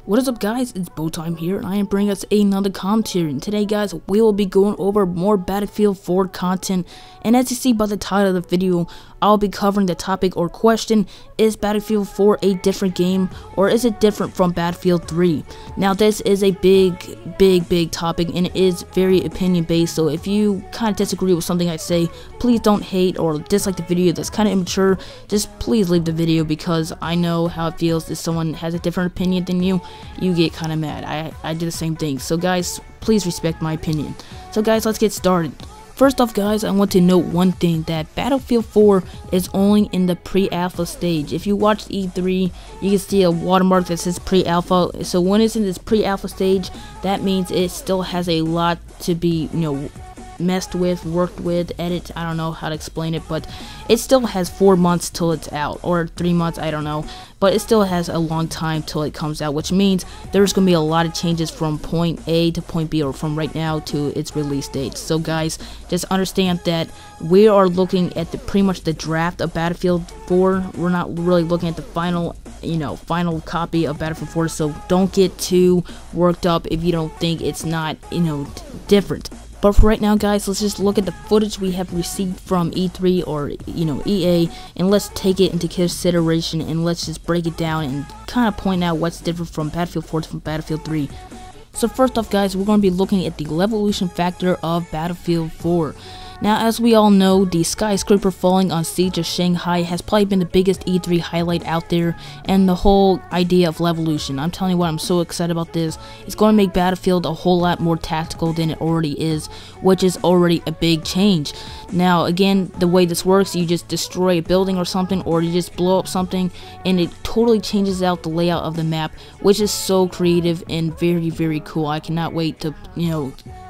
What is up, guys? It's BoTime here, and I am bringing us another commentary. And today, guys, we will be going over more Battlefield 4 content. And as you see by the title of the video, I'll be covering the topic or question: is Battlefield 4 a different game, or is it different from Battlefield 3? Now, this is a big topic, and it is very opinion based. So if you kind of disagree with something I say, please don't hate or dislike the video. That's kind of immature. Just please leave the video, because I know how it feels if someone has a different opinion than you. You get kind of mad. I do the same thing. So guys, please respect my opinion. So guys, let's get started. First off, guys, I want to note one thing, that Battlefield 4 is only in the pre-alpha stage. If you watch E3, you can see a watermark that says pre-alpha. So when it's in this pre-alpha stage, that means it still has a lot to be, messed with, worked with, edit. I don't know how to explain it, but it still has 4 months till it's out, or 3 months, I don't know, but it still has a long time till it comes out, which means there's gonna be a lot of changes from point A to point B, or from right now to its release date. So guys, just understand that we are looking at pretty much the draft of Battlefield 4. We're not really looking at the final final copy of Battlefield 4, so don't get too worked up if you don't think it's not different. But for right now, guys, let's just look at the footage we have received from E3 or EA, and let's take it into consideration, and let's just break it down and kind of point out what's different from Battlefield 4 from Battlefield 3. So first off, guys, we're going to be looking at the levolution factor of Battlefield 4. Now, as we all know, the skyscraper falling on Siege of Shanghai has probably been the biggest E3 highlight out there, and the whole idea of levolution. I'm telling you what, I'm so excited about this. It's going to make Battlefield a whole lot more tactical than it already is, which is already a big change. Now, again, the way this works, you just destroy a building or something, or you just blow up something, and it totally changes out the layout of the map, which is so creative and very cool. I cannot wait to,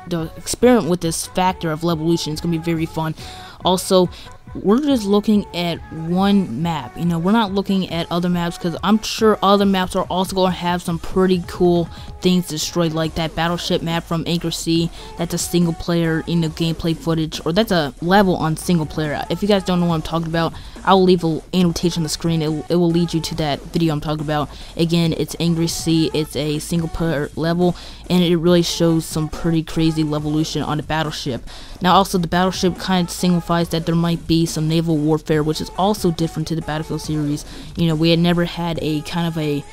the experiment with this factor of levolution. It's gonna be very fun. Also, we're just looking at one map. We're not looking at other maps, because I'm sure other maps are also going to have some pretty cool things destroyed, like that battleship map from Anchor Sea. That's a single player gameplay footage, or that's a level on single player. If you guys don't know what I'm talking about, I'll leave an annotation on the screen. It will lead you to that video I'm talking about. Again, it's Angry Sea. It's a single player level, and it really shows some pretty crazy levolution on the battleship. Now, also, the battleship kind of signifies that there might be some naval warfare, which is also different to the Battlefield series. We had never had a kind of a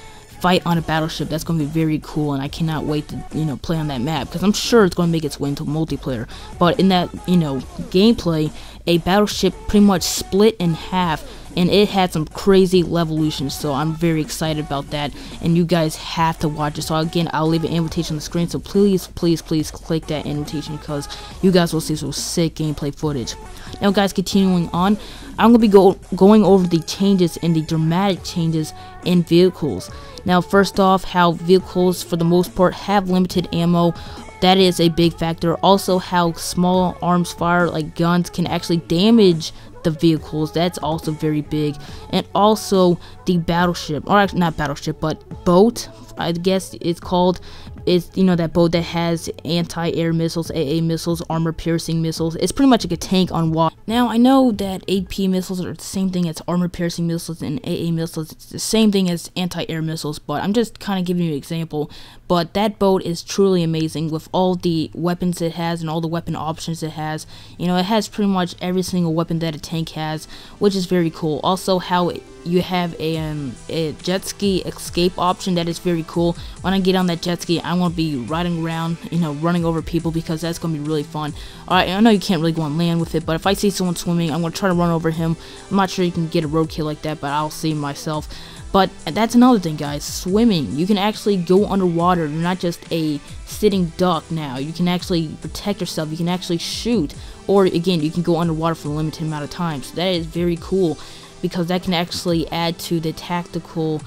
fight on a battleship. That's going to be very cool, and I cannot wait to play on that map, because I'm sure it's going to make its way into multiplayer. But in that gameplay, a battleship pretty much split in half, and it had some crazy levolution, so I'm very excited about that, and you guys have to watch it. So again, I'll leave an invitation on the screen, so please click that invitation, because you guys will see some sick gameplay footage. Now guys, continuing on, I'm going to be going over the changes and the dramatic changes in vehicles. Now, first off, how vehicles for the most part have limited ammo. That is a big factor. Also, how small arms fire, like guns, can actually damage the vehicles. That's also very big. And also the battleship, or actually not battleship, but boat, I guess it's called. It's that boat that has anti-air missiles, AA missiles, armor-piercing missiles. It's pretty much like a tank on water. Now, I know that AP missiles are the same thing as armor-piercing missiles, and AA missiles, it's the same thing as anti-air missiles, but I'm just kind of giving you an example. But that boat is truly amazing with all the weapons it has and all the weapon options it has. It has pretty much every single weapon that a tank has, which is very cool. Also, how you have a jet ski escape option. That is very cool. When I get on that jet ski, I want to be riding around, running over people, because that's going to be really fun. Alright, I know you can't really go on land with it, but if I see someone swimming, I'm going to try to run over him. I'm not sure you can get a roadkill like that, but I'll see myself. But that's another thing, guys. Swimming. You can actually go underwater. You're not just a sitting duck now. You can actually protect yourself. You can actually shoot. Or, again, you can go underwater for a limited amount of time. So that is very cool, because that can actually add to the tactical,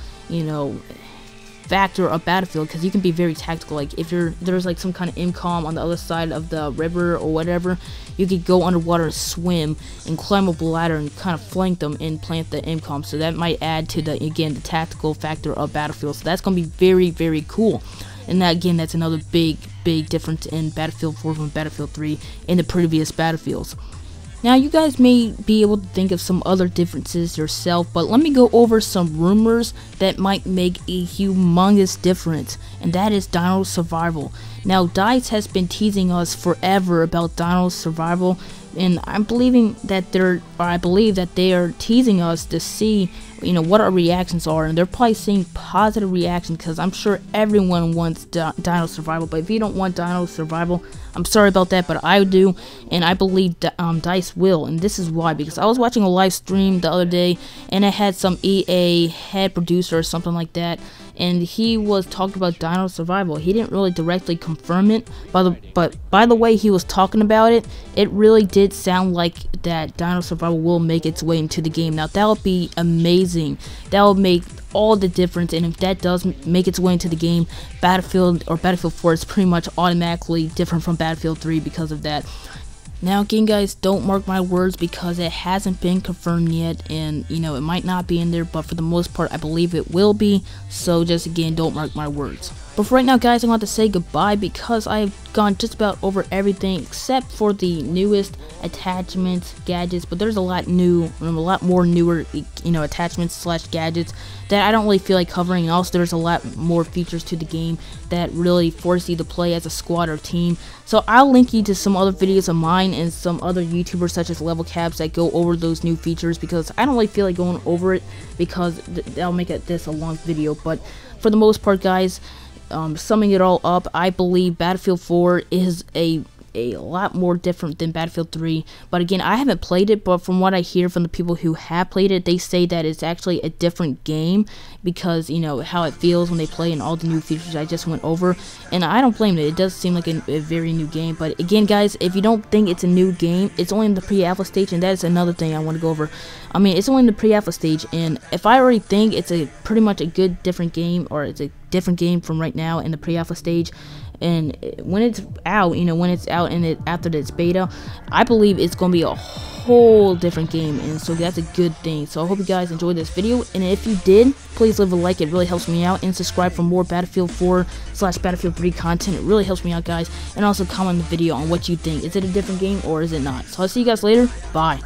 factor of Battlefield, because you can be very tactical. Like if there's like some kind of IMCOM on the other side of the river or whatever, you could go underwater and swim and climb up a ladder and kind of flank them and plant the IMCOM. So that might add to the tactical factor of Battlefield. So that's going to be very cool. And that, again, that's another big difference in Battlefield 4 from Battlefield 3 and the previous Battlefields. Now you guys may be able to think of some other differences yourself, but let me go over some rumors that might make a humongous difference, and that is Dino Survival. Now DICE has been teasing us forever about Dino Survival, and I believe that they are teasing us to see, you know, what our reactions are, and they're probably seeing positive reactions because I'm sure everyone wants Dino Survival. But if you don't want Dino Survival, I'm sorry about that, but I do, and I believe DICE will, and this is why. Because I was watching a live stream the other day, and it had some EA head producer or something like that, and he was talking about Dino Survival. He didn't really directly confirm it, but by the way he was talking about it, it really did sound like that Dino Survival will make its way into the game. Now that would be amazing. That would make all the difference, and if that does make its way into the game, Battlefield 4 is pretty much automatically different from Battlefield 3 because of that. Now again guys, don't mark my words because it hasn't been confirmed yet, and you know, it might not be in there, but for the most part I believe it will be, so just again, don't mark my words. But for right now guys, I want to say goodbye because I've gone just about over everything except for the newest attachments, gadgets, but there's a lot more newer, you know, attachments slash gadgets that I don't really feel like covering, and also there's a lot more features to the game that really force you to play as a squad or team. So I'll link you to some other videos of mine and some other YouTubers such as Level Caps that go over those new features, because I don't really feel like going over it because that'll make this a long video. But for the most part guys, summing it all up, I believe Battlefield 4 is a lot more different than Battlefield 3, but again, I haven't played it, but from what I hear from the people who have played it, they say that it's actually a different game because, you know, how it feels when they play and all the new features I just went over, and I don't blame it. It does seem like a very new game, but again guys, if you don't think it's a new game, it's only in the pre-alpha stage, and that is another thing I want to go over. I mean, it's only in the pre-alpha stage, and if I already think it's pretty much a good different game, or it's a different game from right now in the pre-alpha stage, and when it's out, you know, and after its beta, I believe it's gonna be a whole different game, and so that's a good thing. So I hope you guys enjoyed this video, and if you did, please leave a like. It really helps me out, and subscribe for more Battlefield 4 / Battlefield 3 content. It really helps me out guys, and also comment in the video on what you think. Is it a different game or is it not? So I'll see you guys later. Bye.